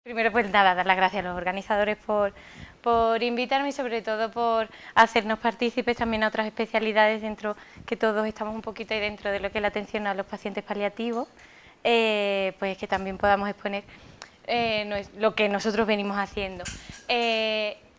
Primero, pues nada, dar las gracias a los organizadores por invitarme y sobre todo por hacernos partícipes también a otras especialidades dentro, que todos estamos un poquito ahí dentro de lo que es la atención a los pacientes paliativos, pues que también podamos exponer lo que nosotros venimos haciendo.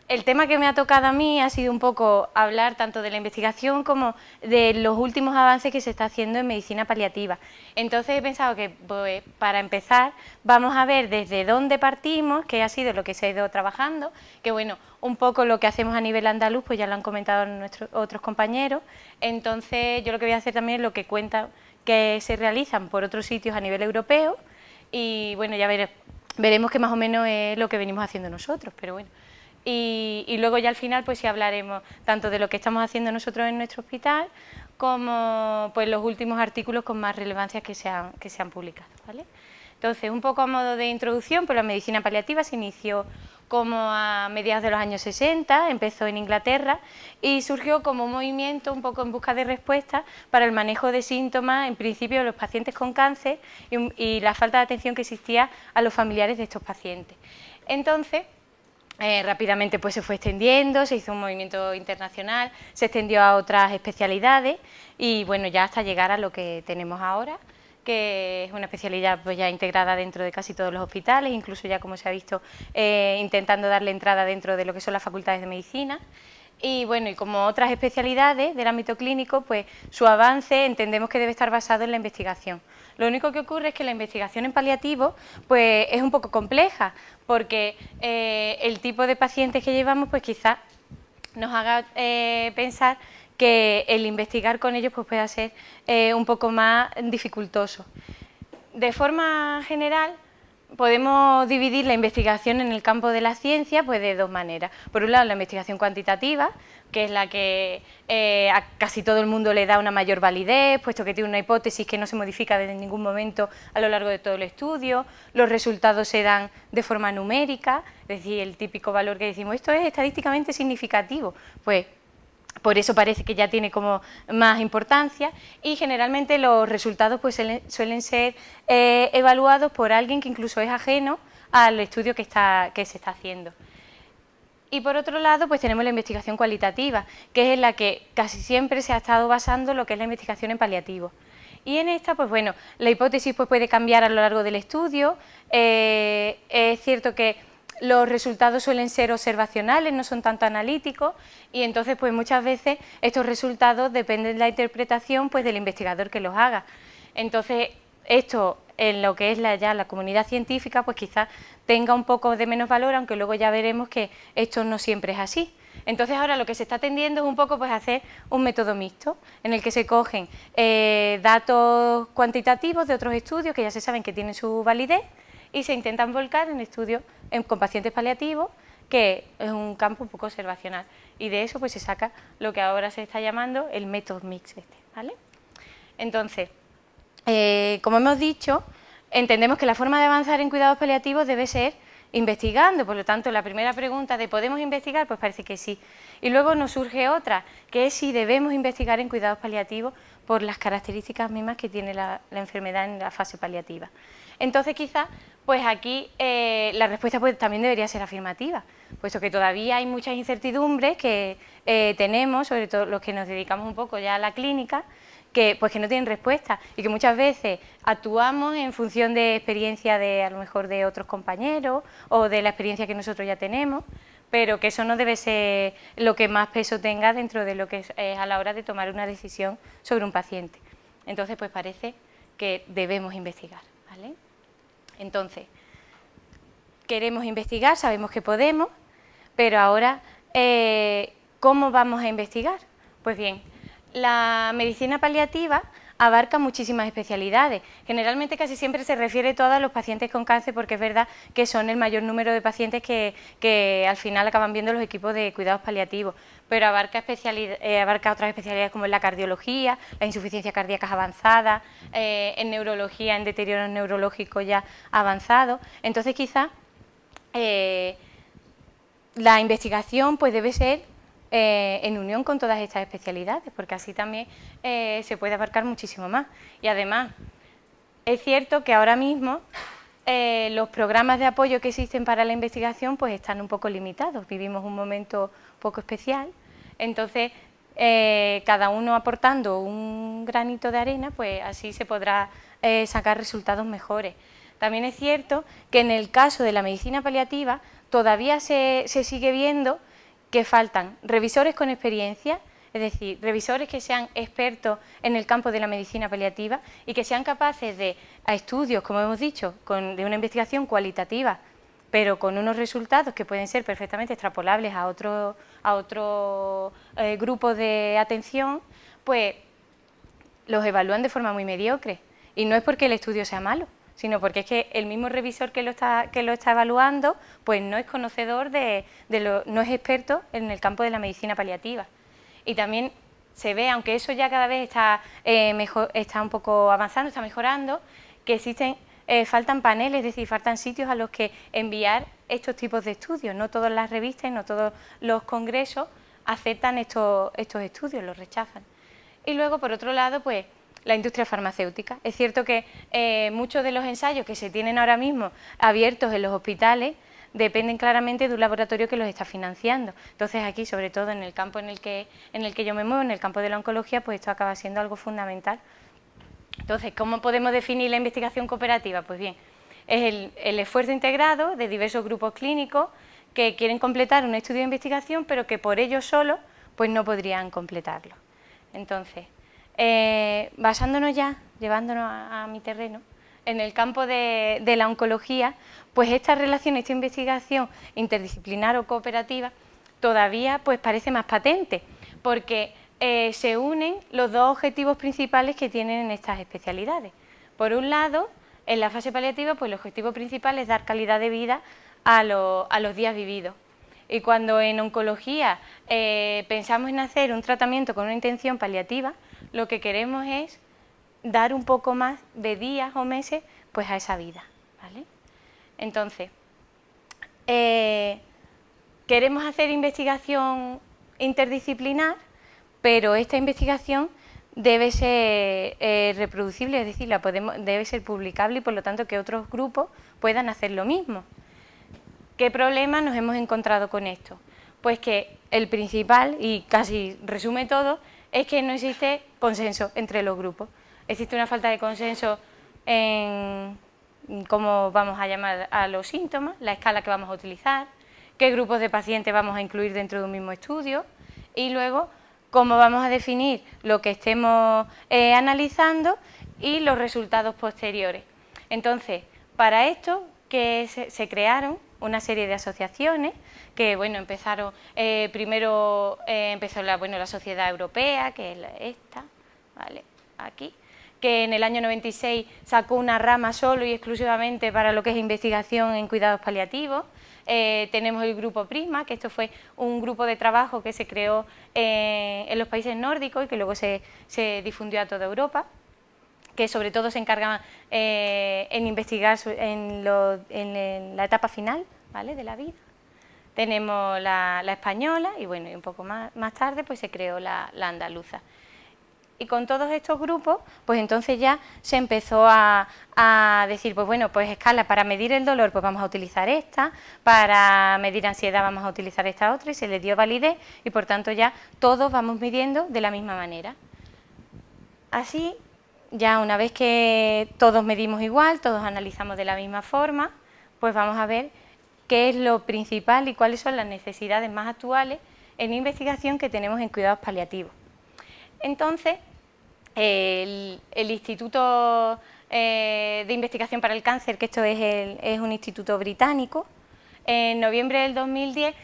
El tema que me ha tocado a mí ha sido un poco hablar tanto de la investigación como de los últimos avances que se está haciendo en medicina paliativa. Entonces he pensado que pues, para empezar vamos a ver desde dónde partimos, qué ha sido lo que se ha ido trabajando, que bueno, un poco lo que hacemos a nivel andaluz, pues ya lo han comentado nuestros otros compañeros. Entonces yo lo que voy a hacer también es lo que cuentan que se realizan por otros sitios a nivel europeo y bueno, ya veremos que más o menos es lo que venimos haciendo nosotros, pero bueno. Y luego ya al final pues sí hablaremos tanto de lo que estamos haciendo nosotros en nuestro hospital como pues los últimos artículos con más relevancia que se han publicado, ¿vale? Entonces, un poco a modo de introducción, pues la medicina paliativa se inició como a mediados de los años 60, empezó en Inglaterra y surgió como un movimiento un poco en busca de respuestas para el manejo de síntomas, en principio de los pacientes con cáncer y la falta de atención que existía a los familiares de estos pacientes. Entonces, rápidamente pues se fue extendiendo, se hizo un movimiento internacional, se extendió a otras especialidades y bueno, ya hasta llegar a lo que tenemos ahora, que es una especialidad pues ya integrada dentro de casi todos los hospitales, incluso ya como se ha visto intentando darle entrada dentro de lo que son las facultades de medicina. Y bueno, y como otras especialidades del ámbito clínico, pues su avance entendemos que debe estar basado en la investigación. Lo único que ocurre es que la investigación en paliativo pues es un poco compleja, porque el tipo de pacientes que llevamos pues quizás nos haga pensar que el investigar con ellos pues pueda ser un poco más dificultoso. De forma general, podemos dividir la investigación en el campo de la ciencia pues de dos maneras. Por un lado, la investigación cuantitativa, que es la que a casi todo el mundo le da una mayor validez, puesto que tiene una hipótesis que no se modifica desde ningún momento a lo largo de todo el estudio, los resultados se dan de forma numérica, es decir, el típico valor que decimos, esto es estadísticamente significativo, pues por eso parece que ya tiene como más importancia y generalmente los resultados pues suelen ser evaluados por alguien que incluso es ajeno al estudio que se está haciendo. Y por otro lado pues tenemos la investigación cualitativa, que es en la que casi siempre se ha estado basando lo que es la investigación en paliativo. Y en esta, pues bueno, la hipótesis pues, puede cambiar a lo largo del estudio, es cierto que los resultados suelen ser observacionales, no son tanto analíticos y entonces pues muchas veces estos resultados dependen de la interpretación pues del investigador que los haga. Entonces esto en lo que es ya la comunidad científica pues quizás tenga un poco de menos valor, aunque luego ya veremos que esto no siempre es así. Entonces ahora lo que se está tendiendo es un poco pues hacer un método mixto en el que se cogen datos cuantitativos de otros estudios que ya se saben que tienen su validez y se intentan volcar en estudios con pacientes paliativos, que es un campo un poco observacional. Y de eso pues se saca lo que ahora se está llamando el método mix, ¿vale? Entonces, como hemos dicho, entendemos que la forma de avanzar en cuidados paliativos debe ser investigando, por lo tanto la primera pregunta de ¿podemos investigar? Pues parece que sí. Y luego nos surge otra, que es si debemos investigar en cuidados paliativos por las características mismas que tiene la enfermedad en la fase paliativa. Entonces quizás pues aquí la respuesta pues, también debería ser afirmativa, puesto que todavía hay muchas incertidumbres que tenemos, sobre todo los que nos dedicamos un poco ya a la clínica, que no tienen respuesta y que muchas veces actuamos en función de experiencia de a lo mejor de otros compañeros o de la experiencia que nosotros ya tenemos, pero que eso no debe ser lo que más peso tenga dentro de lo que es a la hora de tomar una decisión sobre un paciente. Entonces pues parece que debemos investigar, ¿vale? Entonces, queremos investigar, sabemos que podemos, pero ahora, ¿cómo vamos a investigar? Pues bien, la medicina paliativa abarca muchísimas especialidades. Generalmente casi siempre se refiere todo a los pacientes con cáncer porque es verdad que son el mayor número de pacientes que al final acaban viendo los equipos de cuidados paliativos, pero abarca otras especialidades como en la cardiología, la insuficiencia cardíaca avanzada, en neurología, en deterioro neurológico ya avanzado. Entonces quizá la investigación pues debe ser en unión con todas estas especialidades, porque así también se puede abarcar muchísimo más. Y además, es cierto que ahora mismo los programas de apoyo que existen para la investigación pues están un poco limitados, vivimos un momento poco especial, entonces cada uno aportando un granito de arena, pues así se podrá sacar resultados mejores. También es cierto que en el caso de la medicina paliativa todavía se sigue viendo que faltan revisores con experiencia, es decir, revisores que sean expertos en el campo de la medicina paliativa y que sean capaces de, a estudios, como hemos dicho, de una investigación cualitativa, pero con unos resultados que pueden ser perfectamente extrapolables a otro grupo de atención, pues los evalúan de forma muy mediocre. Y no es porque el estudio sea malo, sino porque es que el mismo revisor que lo está evaluando, pues no es conocedor no es experto en el campo de la medicina paliativa. Y también se ve, aunque eso ya cada vez está un poco avanzando, está mejorando, que faltan paneles, es decir, faltan sitios a los que enviar estos tipos de estudios. No todas las revistas, no todos los congresos aceptan estos estudios, los rechazan. Y luego, por otro lado, pues la industria farmacéutica. Es cierto que muchos de los ensayos que se tienen ahora mismo abiertos en los hospitales dependen claramente de un laboratorio que los está financiando. Entonces aquí, sobre todo en el campo en el que yo me muevo, en el campo de la oncología, pues esto acaba siendo algo fundamental. Entonces, ¿cómo podemos definir la investigación cooperativa? Pues bien, es el esfuerzo integrado de diversos grupos clínicos que quieren completar un estudio de investigación, pero que por ellos solos pues no podrían completarlo. Entonces, basándonos ya, llevándonos a mi terreno, en el campo de la oncología, pues esta relación, esta investigación interdisciplinar o cooperativa todavía pues parece más patente, porque se unen los dos objetivos principales que tienen en estas especialidades. Por un lado, en la fase paliativa, pues el objetivo principal es dar calidad de vida a los días vividos. Y cuando en oncología pensamos en hacer un tratamiento con una intención paliativa, lo que queremos es dar un poco más de días o meses pues a esa vida, ¿vale? Entonces, queremos hacer investigación interdisciplinar, pero esta investigación debe ser reproducible, es decir, debe ser publicable y por lo tanto que otros grupos puedan hacer lo mismo. ¿Qué problemas nos hemos encontrado con esto? Pues que el principal, y casi resume todo, es que no existe consenso entre los grupos. Existe una falta de consenso en cómo vamos a llamar a los síntomas, la escala que vamos a utilizar, qué grupos de pacientes vamos a incluir dentro de un mismo estudio y luego cómo vamos a definir lo que estemos analizando y los resultados posteriores. Entonces, para esto que se crearon una serie de asociaciones que, bueno, empezaron, primero empezó la Sociedad Europea, que es esta, ¿vale? Aquí, que en el año 96 sacó una rama solo y exclusivamente para lo que es investigación en cuidados paliativos. Tenemos el Grupo Prisma, que esto fue un grupo de trabajo que se creó en los países nórdicos y que luego se difundió a toda Europa, que sobre todo se encargan en investigar en la etapa final, ¿vale?, de la vida. Tenemos la española y bueno, y un poco más tarde pues se creó la andaluza. Y con todos estos grupos, pues entonces ya se empezó a decir, pues bueno, pues escala para medir el dolor, pues vamos a utilizar esta, para medir ansiedad vamos a utilizar esta otra, y se le dio validez y por tanto ya todos vamos midiendo de la misma manera. Así, ya una vez que todos medimos igual, todos analizamos de la misma forma, pues vamos a ver qué es lo principal y cuáles son las necesidades más actuales en investigación que tenemos en cuidados paliativos. Entonces, el Instituto de Investigación para el Cáncer, que esto es un instituto británico, en noviembre del 2010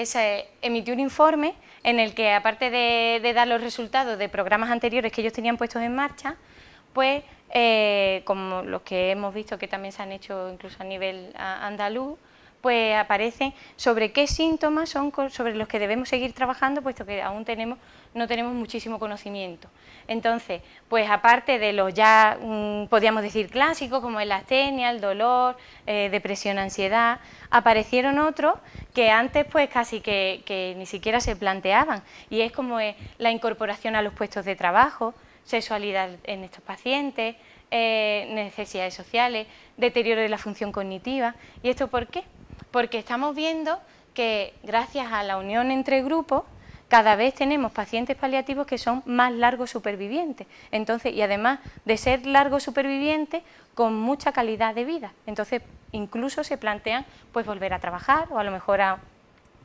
se emitió un informe en el que, aparte de dar los resultados de programas anteriores que ellos tenían puestos en marcha, pues como los que hemos visto que también se han hecho incluso a nivel andaluz, pues aparecen sobre qué síntomas son sobre los que debemos seguir trabajando, puesto que aún no tenemos muchísimo conocimiento. Entonces, pues aparte de los ya, podríamos decir, clásicos, como la astenia, el dolor, depresión, ansiedad, aparecieron otros que antes pues casi que ni siquiera se planteaban, y es como la incorporación a los puestos de trabajo, sexualidad en estos pacientes, necesidades sociales, deterioro de la función cognitiva. ¿Y esto por qué? Porque estamos viendo que gracias a la unión entre grupos, cada vez tenemos pacientes paliativos que son más largos supervivientes. Entonces, y además de ser largos supervivientes, con mucha calidad de vida. Entonces, incluso se plantean pues volver a trabajar o a lo mejor a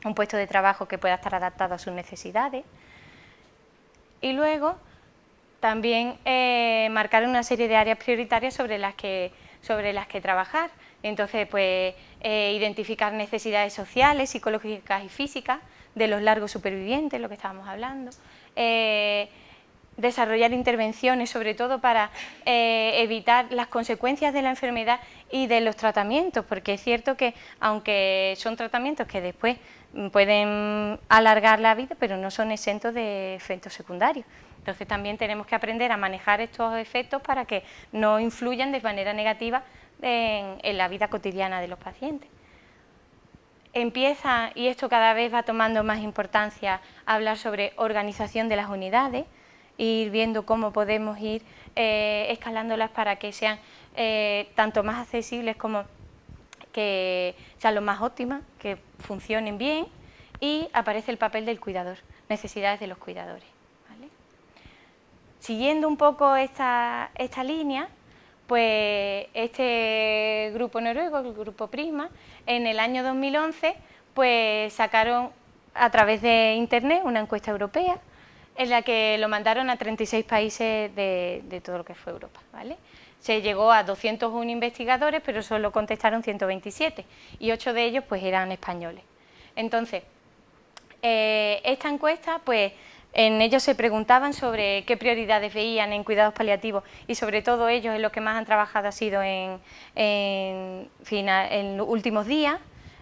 un puesto de trabajo que pueda estar adaptado a sus necesidades. Y luego, también marcar una serie de áreas prioritarias sobre las que trabajar. Entonces, pues, identificar necesidades sociales, psicológicas y físicas de los largos supervivientes, lo que estábamos hablando. Desarrollar intervenciones, sobre todo para evitar las consecuencias de la enfermedad y de los tratamientos, porque es cierto que, aunque son tratamientos que después pueden alargar la vida, pero no son exentos de efectos secundarios. Entonces también tenemos que aprender a manejar estos efectos para que no influyan de manera negativa en la vida cotidiana de los pacientes. Empieza, y esto cada vez va tomando más importancia, a hablar sobre organización de las unidades, ir viendo cómo podemos ir escalándolas para que sean tanto más accesibles como que sean lo más óptimas, que funcionen bien, y aparece el papel del cuidador, necesidades de los cuidadores. ¿Vale? Siguiendo un poco esta línea, pues este grupo noruego, el grupo Prisma, en el año 2011 pues sacaron a través de internet una encuesta europea en la que lo mandaron a 36 países de todo lo que fue Europa, ¿vale? Se llegó a 201 investigadores, pero solo contestaron 127 y 8 de ellos pues eran españoles. Entonces, esta encuesta, pues en ellos se preguntaban sobre qué prioridades veían en cuidados paliativos y sobre todo ellos en lo que más han trabajado ha sido en últimos días,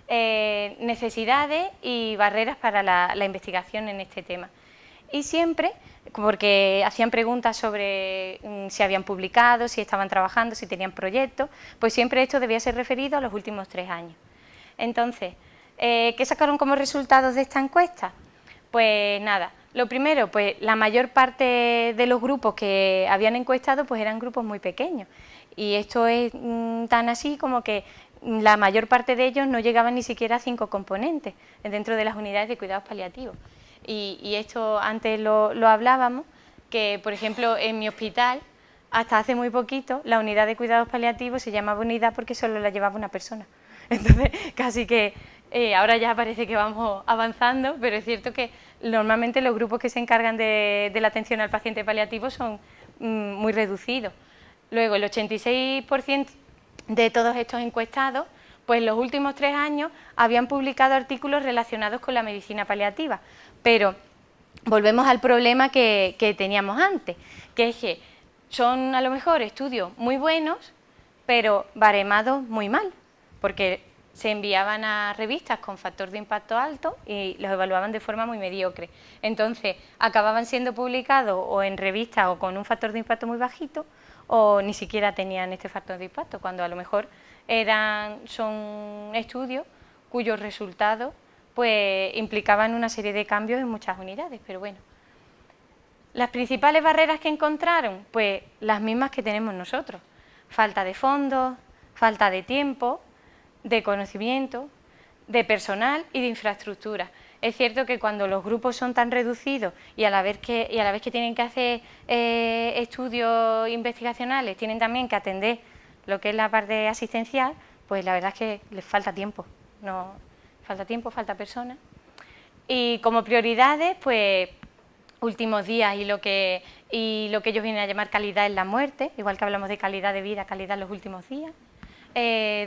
necesidades y barreras para la investigación en este tema. Y siempre, porque hacían preguntas sobre si habían publicado, si estaban trabajando, si tenían proyectos, pues siempre esto debía ser referido a los últimos 3 años. Entonces, ¿qué sacaron como resultados de esta encuesta? Pues nada, lo primero, pues la mayor parte de los grupos que habían encuestado pues eran grupos muy pequeños. Y esto es tan así como que la mayor parte de ellos no llegaban ni siquiera a 5 componentes dentro de las unidades de cuidados paliativos. Y esto antes lo hablábamos, que por ejemplo en mi hospital, hasta hace muy poquito, la unidad de cuidados paliativos se llamaba unidad porque solo la llevaba una persona. Entonces, casi que ahora ya parece que vamos avanzando, pero es cierto que normalmente los grupos que se encargan de la atención al paciente paliativo son muy reducidos. Luego, el 86% de todos estos encuestados, pues en los últimos 3 años habían publicado artículos relacionados con la medicina paliativa, pero volvemos al problema que teníamos antes, que es que son a lo mejor estudios muy buenos, pero baremados muy mal, porque se enviaban a revistas con factor de impacto alto y los evaluaban de forma muy mediocre. Entonces, acababan siendo publicados o en revistas o con un factor de impacto muy bajito, o ni siquiera tenían este factor de impacto, cuando a lo mejor son estudios cuyos resultados pues implicaban una serie de cambios en muchas unidades, pero bueno. Las principales barreras que encontraron, pues las mismas que tenemos nosotros: falta de fondos, falta de tiempo, de conocimiento, de personal y de infraestructura. Es cierto que cuando los grupos son tan reducidos y a la vez que tienen que hacer estudios investigacionales, tienen también que atender lo que es la parte asistencial, pues la verdad es que les falta tiempo, falta personas. Y como prioridades, pues últimos días y lo que ellos vienen a llamar calidad en la muerte, igual que hablamos de calidad de vida, calidad en los últimos días.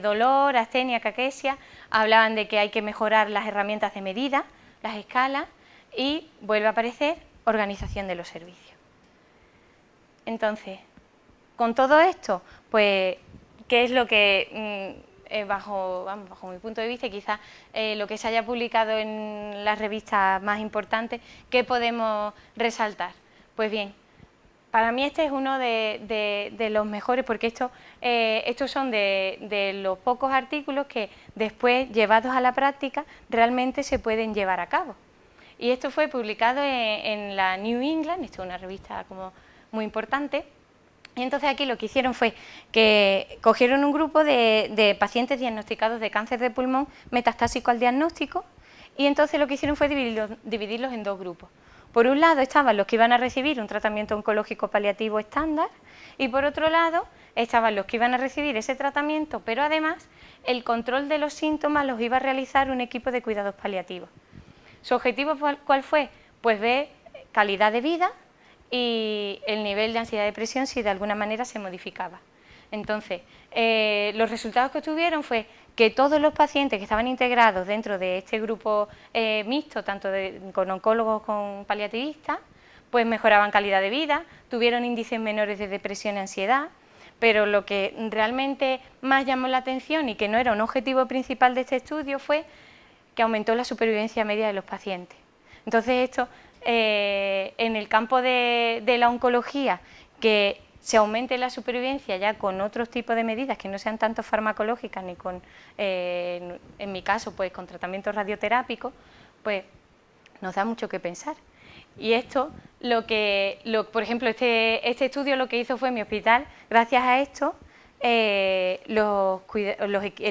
Dolor, astenia, caquesia, hablaban de que hay que mejorar las herramientas de medida, las escalas, y vuelve a aparecer organización de los servicios. Entonces, con todo esto, pues, ¿qué es lo que, bajo mi punto de vista, y quizás lo que se haya publicado en las revistas más importantes, qué podemos resaltar? Pues bien, para mí este es uno de los mejores, porque estos son de los pocos artículos que después, llevados a la práctica, realmente se pueden llevar a cabo. Y esto fue publicado en la New England, esto es una revista como muy importante, Y entonces aquí lo que hicieron fue que cogieron un grupo de pacientes diagnosticados de cáncer de pulmón metastásico al diagnóstico, y entonces lo que hicieron fue dividirlos en dos grupos. Por un lado estaban los que iban a recibir un tratamiento oncológico paliativo estándar, y por otro lado estaban los que iban a recibir ese tratamiento, pero además el control de los síntomas los iba a realizar un equipo de cuidados paliativos. ¿Su objetivo cuál fue? Pues ver calidad de vida y el nivel de ansiedad y depresión si de alguna manera se modificaba. Entonces, los resultados que obtuvieron fue que todos los pacientes que estaban integrados dentro de este grupo mixto, tanto con oncólogos como con paliativistas, pues mejoraban calidad de vida, tuvieron índices menores de depresión y ansiedad, pero lo que realmente más llamó la atención y que no era un objetivo principal de este estudio fue que aumentó la supervivencia media de los pacientes. Entonces esto, en el campo de la oncología, que se aumente la supervivencia ya con otros tipos de medidas que no sean tanto farmacológicas ni con, en mi caso, pues con tratamientos radioterápicos, pues nos da mucho que pensar. Y esto, por ejemplo, este estudio lo que hizo fue mi hospital, gracias a esto, el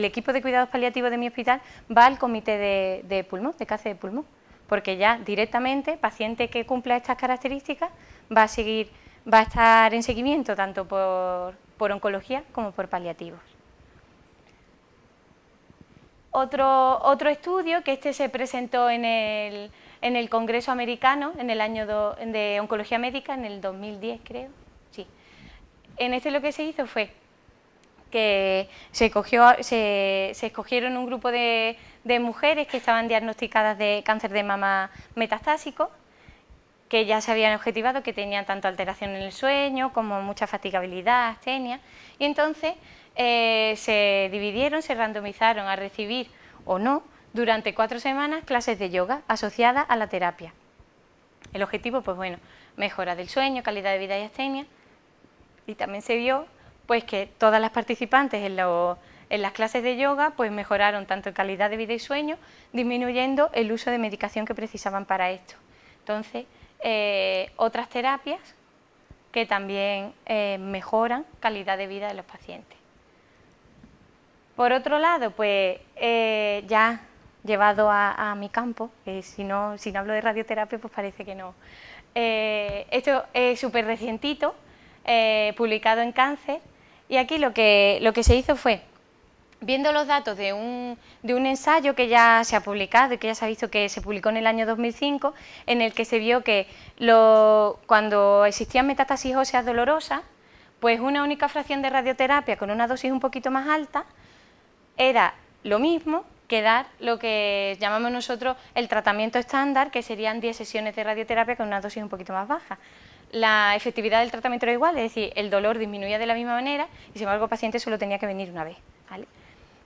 equipo de cuidados paliativos de mi hospital va al comité de pulmón, de cáncer de pulmón, porque ya directamente, paciente que cumpla estas características va a estar en seguimiento tanto por oncología como por paliativos. Otro estudio, que se presentó en el Congreso Americano, en el año de Oncología Médica, en el 2010 creo, sí. En lo que se hizo fue que se escogieron un grupo de mujeres que estaban diagnosticadas de cáncer de mama metastásico, que ya se habían objetivado que tenían tanto alteración en el sueño como mucha fatigabilidad, astenia, y entonces se dividieron, se randomizaron a recibir o no durante 4 semanas clases de yoga asociadas a la terapia. El objetivo, pues bueno, mejora del sueño, calidad de vida y astenia, y también se vio pues que todas las participantes en las clases de yoga pues mejoraron tanto en calidad de vida y sueño, disminuyendo el uso de medicación que precisaban para esto. Entonces, otras terapias que también mejoran calidad de vida de los pacientes. Por otro lado, pues ya llevado a mi campo, si no hablo de radioterapia, pues parece que no. Esto es súper recientito, publicado en Cáncer, y aquí lo que se hizo fue, viendo los datos de un ensayo que ya se ha publicado y que ya se ha visto que se publicó en el año 2005, en el que se vio que cuando existían metástasis óseas dolorosas, pues una única fracción de radioterapia con una dosis un poquito más alta era lo mismo que dar lo que llamamos nosotros el tratamiento estándar, que serían 10 sesiones de radioterapia con una dosis un poquito más baja. La efectividad del tratamiento era igual, es decir, el dolor disminuía de la misma manera y sin embargo el paciente solo tenía que venir una vez, ¿vale?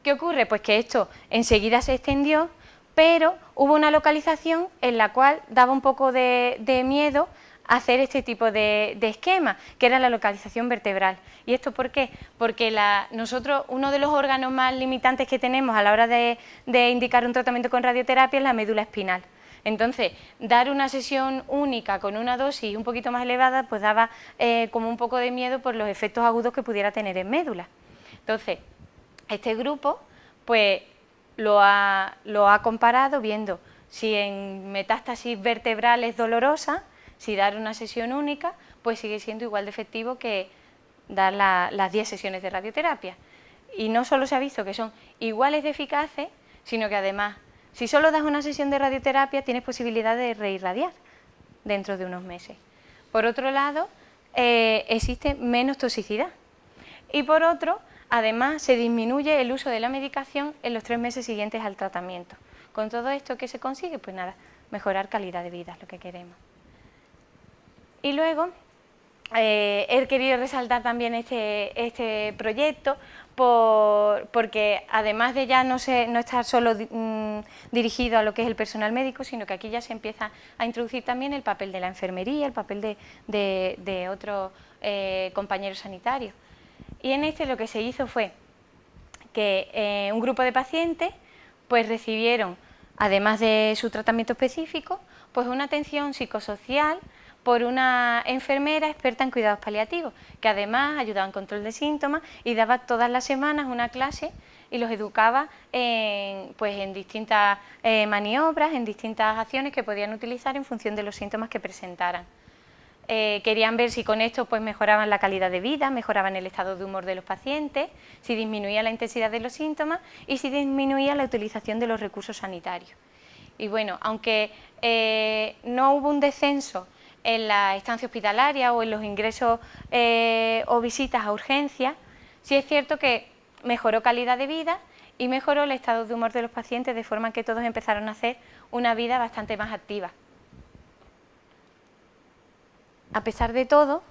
¿Qué ocurre? Pues que esto enseguida se extendió, pero hubo una localización en la cual daba un poco de miedo hacer este tipo de esquema, que era la localización vertebral. ¿Y esto por qué? Porque nosotros, uno de los órganos más limitantes que tenemos a la hora de indicar un tratamiento con radioterapia es la médula espinal. Entonces, dar una sesión única con una dosis un poquito más elevada, pues daba como un poco de miedo por los efectos agudos que pudiera tener en médula. Entonces, este grupo pues lo ha comparado viendo si en metástasis vertebrales dolorosas, si dar una sesión única, pues sigue siendo igual de efectivo que dar las 10 sesiones de radioterapia. Y no solo se ha visto que son iguales de eficaces, sino que además, si solo das una sesión de radioterapia, tienes posibilidad de reirradiar dentro de unos meses. Por otro lado, existe menos toxicidad. Y por otro, además, se disminuye el uso de la medicación en los 3 meses siguientes al tratamiento. Con todo esto, ¿qué se consigue? Pues nada, mejorar calidad de vida, es lo que queremos. Y luego, he querido resaltar también este proyecto porque además de ya no estar solo dirigido a lo que es el personal médico, sino que aquí ya se empieza a introducir también el papel de la enfermería, el papel de otros compañeros sanitarios. Y en lo que se hizo fue que un grupo de pacientes pues recibieron, además de su tratamiento específico, pues una atención psicosocial por una enfermera experta en cuidados paliativos, que además ayudaba en control de síntomas y daba todas las semanas una clase y los educaba en distintas maniobras, en distintas acciones que podían utilizar en función de los síntomas que presentaran. Querían ver si con esto pues mejoraban la calidad de vida, mejoraban el estado de humor de los pacientes, si disminuía la intensidad de los síntomas y si disminuía la utilización de los recursos sanitarios. Y bueno, aunque no hubo un descenso en la estancia hospitalaria o en los ingresos o visitas a urgencias, sí es cierto que mejoró calidad de vida y mejoró el estado de humor de los pacientes, de forma que todos empezaron a hacer una vida bastante más activa. A pesar de todo,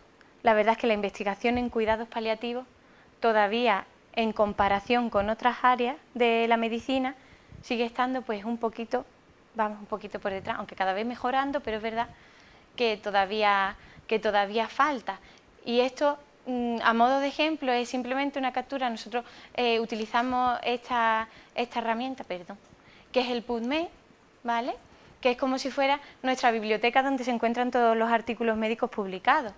la verdad es que la investigación en cuidados paliativos todavía, en comparación con otras áreas de la medicina, sigue estando pues un poquito por detrás, aunque cada vez mejorando, pero es verdad que todavía falta. Y esto, a modo de ejemplo, es simplemente una captura. Nosotros utilizamos esta herramienta, que es el PubMed, ¿vale?, que es como si fuera nuestra biblioteca donde se encuentran todos los artículos médicos publicados.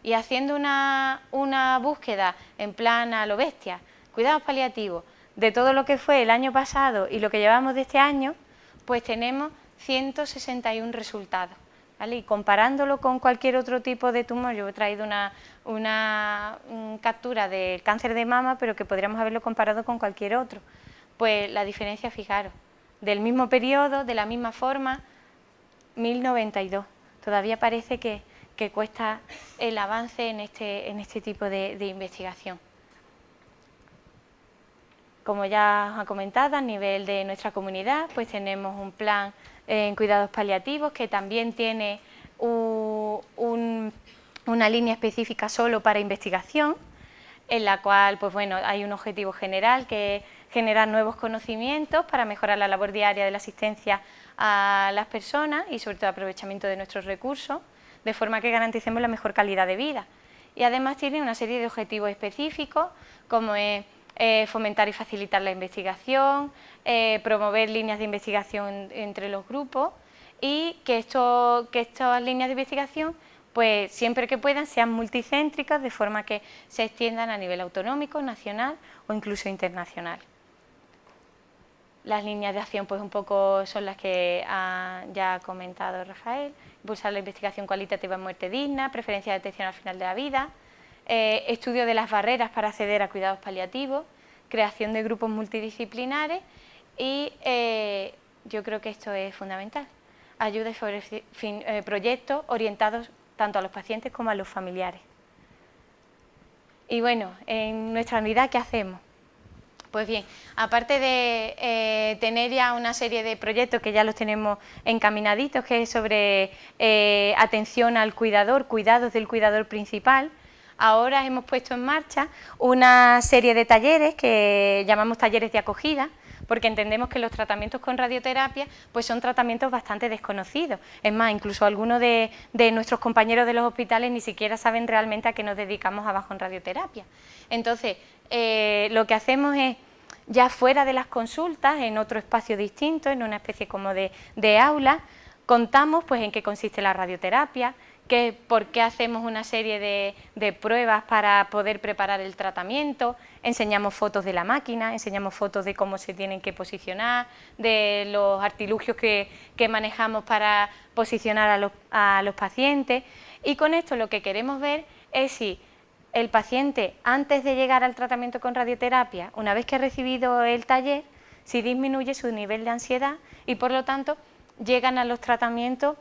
Y haciendo una búsqueda en plan a lo bestia, cuidados paliativos, de todo lo que fue el año pasado y lo que llevamos de este año, pues tenemos 161 resultados, ¿vale? Y comparándolo con cualquier otro tipo de tumor, yo he traído una captura del cáncer de mama, pero que podríamos haberlo comparado con cualquier otro. Pues la diferencia, fijaros, del mismo periodo, de la misma forma, 1092. Todavía parece que cuesta el avance en este tipo de investigación. Como ya os he comentado, a nivel de nuestra comunidad, pues tenemos un plan en cuidados paliativos que también tiene una línea específica solo para investigación, en la cual pues bueno, hay un objetivo general que es generar nuevos conocimientos para mejorar la labor diaria de la asistencia a las personas y sobre todo aprovechamiento de nuestros recursos, de forma que garanticemos la mejor calidad de vida. Y además tiene una serie de objetivos específicos, como es fomentar y facilitar la investigación, promover líneas de investigación entre los grupos y que estas líneas de investigación, pues siempre que puedan, sean multicéntricas, de forma que se extiendan a nivel autonómico, nacional o incluso internacional. Las líneas de acción pues un poco son las que ya ha comentado Rafael: impulsar la investigación cualitativa en muerte digna, preferencia de detección al final de la vida, estudio de las barreras para acceder a cuidados paliativos, creación de grupos multidisciplinares y yo creo que esto es fundamental, ayuda y proyectos orientados tanto a los pacientes como a los familiares. Y bueno, en nuestra unidad, ¿qué hacemos? Pues bien, aparte de tener ya una serie de proyectos que ya los tenemos encaminaditos, que es sobre atención al cuidador, cuidados del cuidador principal, ahora hemos puesto en marcha una serie de talleres que llamamos talleres de acogida, porque entendemos que los tratamientos con radioterapia pues son tratamientos bastante desconocidos. Es más, incluso algunos de nuestros compañeros de los hospitales ni siquiera saben realmente a qué nos dedicamos abajo en radioterapia. Entonces, lo que hacemos es, ya fuera de las consultas, en otro espacio distinto, en una especie como de aula, contamos pues en qué consiste la radioterapia, por qué hacemos una serie de pruebas para poder preparar el tratamiento, enseñamos fotos de la máquina, enseñamos fotos de cómo se tienen que posicionar, de los artilugios que manejamos para posicionar a los pacientes, y con esto lo que queremos ver es si el paciente, antes de llegar al tratamiento con radioterapia, una vez que ha recibido el taller, si disminuye su nivel de ansiedad y por lo tanto llegan a los tratamientos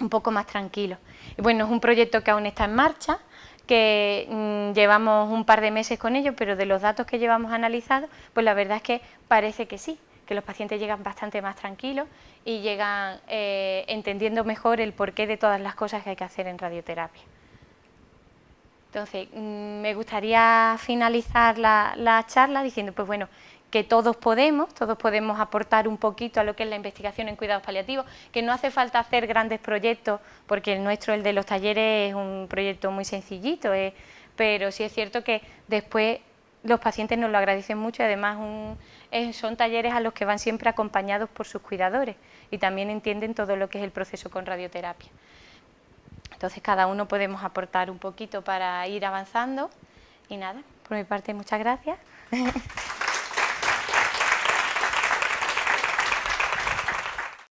un poco más tranquilos. Y bueno, es un proyecto que aún está en marcha, que llevamos un par de meses con ello, pero de los datos que llevamos analizados, pues la verdad es que parece que sí, que los pacientes llegan bastante más tranquilos y llegan entendiendo mejor el porqué de todas las cosas que hay que hacer en radioterapia. Entonces, me gustaría finalizar la charla diciendo, pues bueno, que todos podemos aportar un poquito a lo que es la investigación en cuidados paliativos, que no hace falta hacer grandes proyectos, porque el nuestro, el de los talleres, es un proyecto muy sencillito, pero sí es cierto que después los pacientes nos lo agradecen mucho y además son talleres a los que van siempre acompañados por sus cuidadores y también entienden todo lo que es el proceso con radioterapia. Entonces cada uno podemos aportar un poquito para ir avanzando y nada, por mi parte muchas gracias.